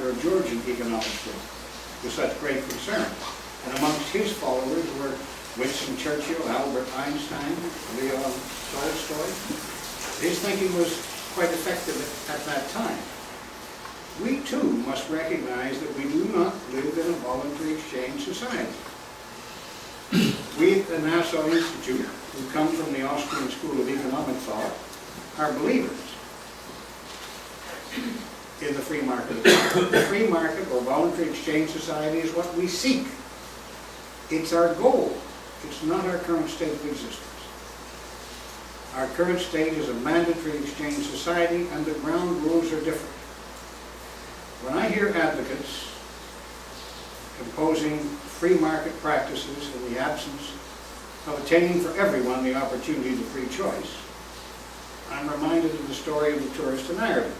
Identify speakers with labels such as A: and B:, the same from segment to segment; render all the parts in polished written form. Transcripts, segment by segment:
A: founder of Georgian economics with such great concern. And amongst his followers were Winston Churchill, Albert Einstein, Leon Tolstoy. His thinking was quite effective at that time. We too must recognize that we do not live in a voluntary exchange society. We at the Nassau Institute, who come from the Austrian School of Economic Thought, are believers in the free market. The free market or voluntary exchange society is what we seek. It's our goal. It's not our current state of existence. Our current state is a mandatory exchange society, and the ground rules are different. When I hear advocates imposing free market practices in the absence of attaining for everyone the opportunity to free choice, I'm reminded of the story of the tourist in Ireland.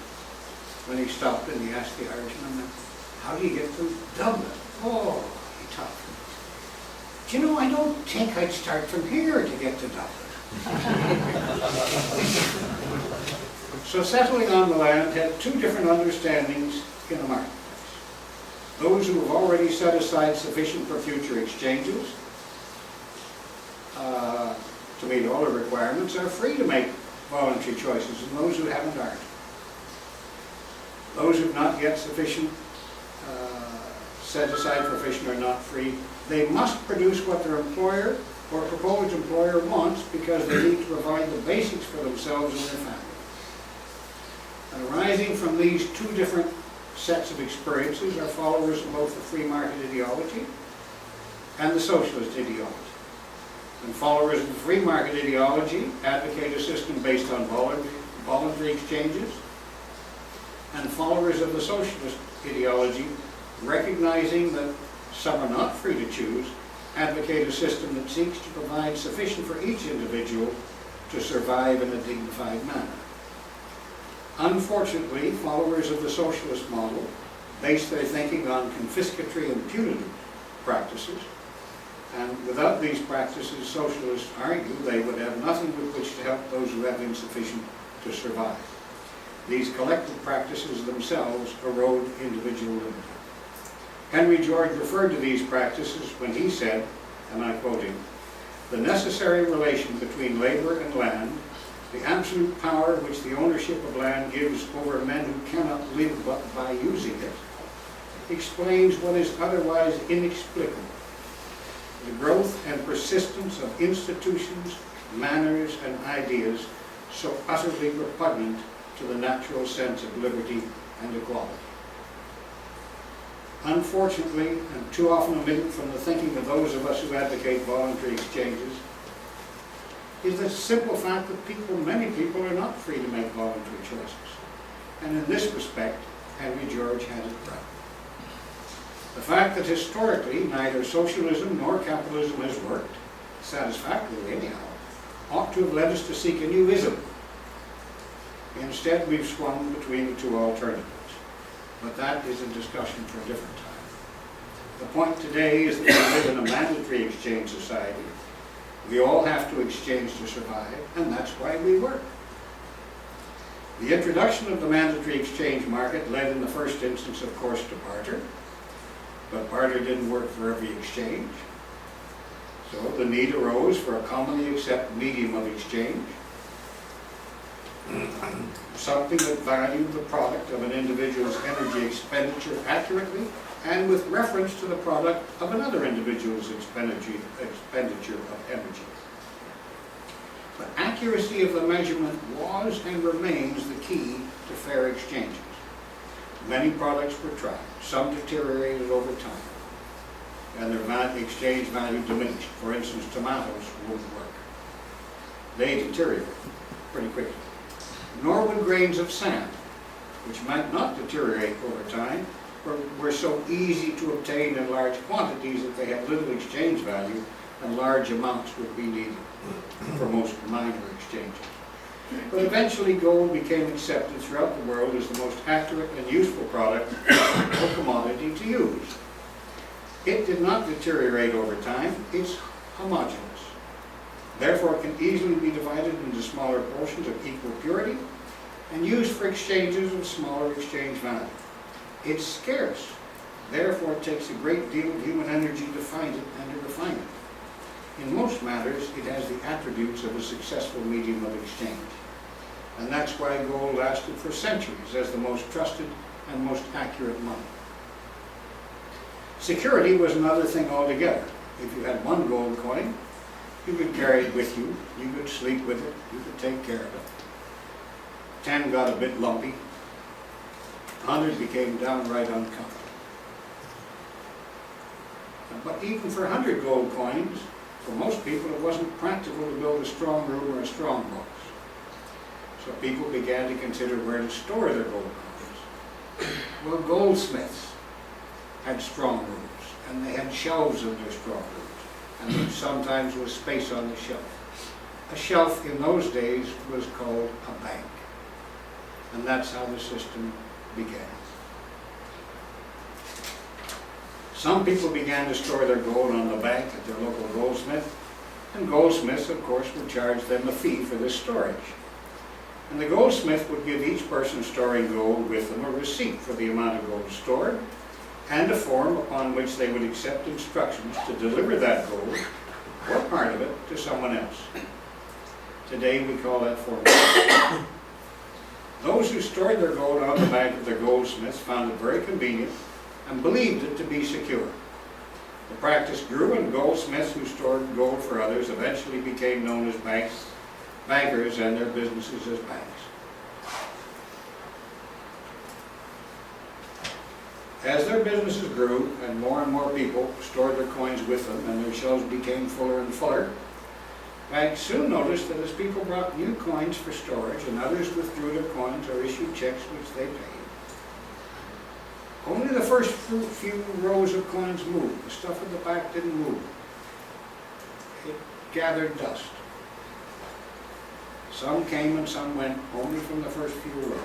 A: When he stopped and he asked the Irishman, "How do you get to Dublin?" "Oh," he talked. "Do you know, I don't think I'd start from here to get to Dublin." So settling on the land had two different understandings in the marketplace. Those who have already set aside sufficient for future exchanges to meet all the requirements are free to make voluntary choices, and those who haven't aren't. Those who have not yet sufficient set aside for sufficient are not free. They must produce what their employer or proposed employer wants because they need to provide the basics for themselves and their family. And arising from these two different sets of experiences are followers of both the free market ideology and the socialist ideology. And followers of the free market ideology advocate a system based on voluntary exchanges, and followers of the socialist ideology, recognizing that some are not free to choose, advocate a system that seeks to provide sufficient for each individual to survive in a dignified manner. Unfortunately, followers of the socialist model base their thinking on confiscatory and punitive practices, and without these practices, socialists argue they would have nothing with which to help those who have insufficient to survive. These collective practices themselves erode individual liberty. Henry George referred to these practices when he said, and I quote him, "The necessary relation between labor and land, the absolute power which the ownership of land gives over men who cannot live but by using it, explains what is otherwise inexplicable. The growth and persistence of institutions, manners, and ideas so utterly repugnant to the natural sense of liberty and equality." Unfortunately, and too often omitted from the thinking of those of us who advocate voluntary exchanges, is the simple fact that many people are not free to make voluntary choices. And in this respect, Henry George had it right. The fact that historically neither socialism nor capitalism has worked, satisfactorily anyhow, ought to have led us to seek a new ism. Instead, we've swung between the two alternatives. But that is a discussion for a different time. The point today is that we live in a mandatory exchange society. We all have to exchange to survive, and that's why we work. The introduction of the mandatory exchange market led in the first instance, of course, to barter. But barter didn't work for every exchange. So the need arose for a commonly accepted medium of exchange, something that valued the product of an individual's energy expenditure accurately and with reference to the product of another individual's expenditure of energy. But accuracy of the measurement was and remains the key to fair exchanges. Many products were tried. Some deteriorated over time, and their exchange value diminished. For instance, tomatoes wouldn't work. They deteriorated pretty quickly. Nor would grains of sand, which might not deteriorate over time, were so easy to obtain in large quantities that they had little exchange value, and large amounts would be needed for most minor exchanges. But eventually gold became accepted throughout the world as the most accurate and useful product or commodity to use. It did not deteriorate over time. It's homogeneous. Therefore, it can easily be divided into smaller portions of equal purity and used for exchanges of smaller exchange value. It's scarce. Therefore, it takes a great deal of human energy to find it and to refine it. In most matters, it has the attributes of a successful medium of exchange. And that's why gold lasted for centuries as the most trusted and most accurate money. Security was another thing altogether. If you had one gold coin, you could carry it with you, you could sleep with it, you could take care of it. 10 got a bit lumpy, 100 became downright uncomfortable. But even for 100 gold coins, for most people it wasn't practical to build a strong room or a strong box. So people began to consider where to store their gold coins. Well, goldsmiths had strong rooms, and they had shelves in their strong rooms, and there sometimes was space on the shelf. A shelf in those days was called a bank, and that's how the system began. Some people began to store their gold on the bank at their local goldsmith, and goldsmiths, of course, would charge them a fee for this storage. And the goldsmith would give each person storing gold with them a receipt for the amount of gold stored, and a form upon which they would accept instructions to deliver that gold, or part of it, to someone else. Today we call that form. Those who stored their gold on the bank of their goldsmiths found it very convenient and believed it to be secure. The practice grew, and goldsmiths who stored gold for others eventually became known as bankers, and their businesses as banks. As their businesses grew and more people stored their coins with them and their shelves became fuller and fuller, banks soon noticed that as people brought new coins for storage and others withdrew their coins or issued checks which they paid, only the first few rows of coins moved. The stuff at the back didn't move. It gathered dust. Some came and some went, only from the first few rows.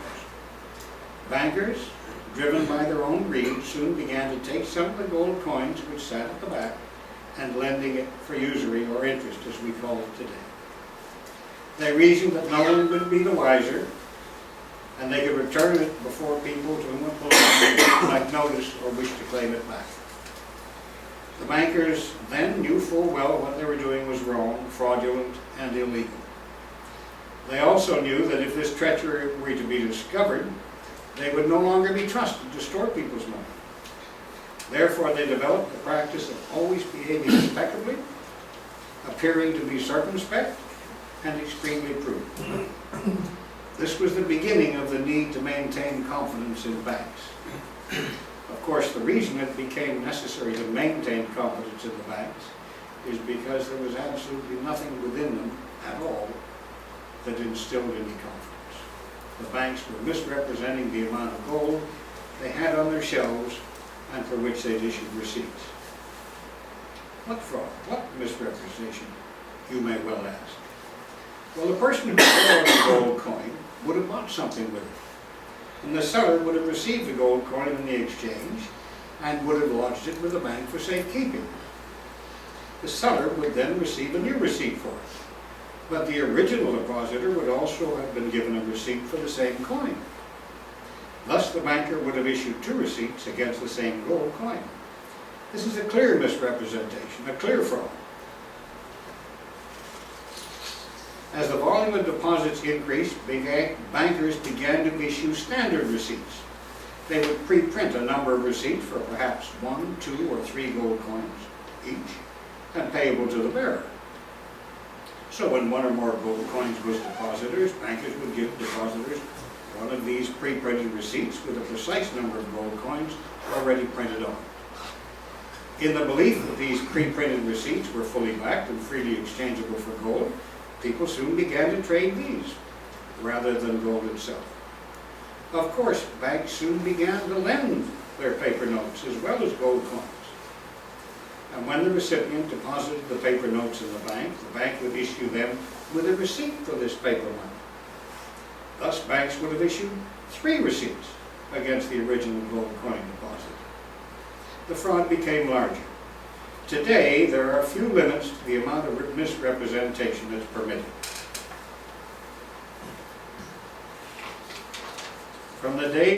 A: Bankers, driven by their own greed, soon began to take some of the gold coins which sat at the back and lending it for usury or interest, as we call it today. They reasoned that no one would be the wiser, and they could return it before people to whom might notice or wish to claim it back. The bankers then knew full well what they were doing was wrong, fraudulent, and illegal. They also knew that if this treachery were to be discovered, they would no longer be trusted to store people's money. Therefore, they developed the practice of always behaving impeccably, appearing to be circumspect, and extremely prudent. This was the beginning of the need to maintain confidence in banks. Of course, the reason it became necessary to maintain confidence in the banks is because there was absolutely nothing within them at all that instilled any confidence. The banks were misrepresenting the amount of gold they had on their shelves and for which they'd issued receipts. What fraud? What misrepresentation, you may well ask? Well, the person who stored a gold coin would have bought something with it, and the seller would have received the gold coin in the exchange and would have lodged it with the bank for safekeeping. The seller would then receive a new receipt for it, but the original depositor would also have been given a receipt for the same coin. Thus, the banker would have issued two receipts against the same gold coin. This is a clear misrepresentation, a clear fraud. As the volume of deposits increased, bankers began to issue standard receipts. They would pre-print a number of receipts for perhaps 1, 2, or 3 gold coins each, and payable to the bearer. So when one or more gold coins was depositors, bankers would give depositors one of these pre-printed receipts with a precise number of gold coins already printed on. In the belief that these pre-printed receipts were fully backed and freely exchangeable for gold, people soon began to trade these rather than gold itself. Of course, banks soon began to lend their paper notes as well as gold coins. And when the recipient deposited the paper notes in the bank would issue them with a receipt for this paper money. Thus, banks would have issued 3 receipts against the original gold coin deposit. The fraud became larger. Today, there are few limits to the amount of misrepresentation that's permitted. From the day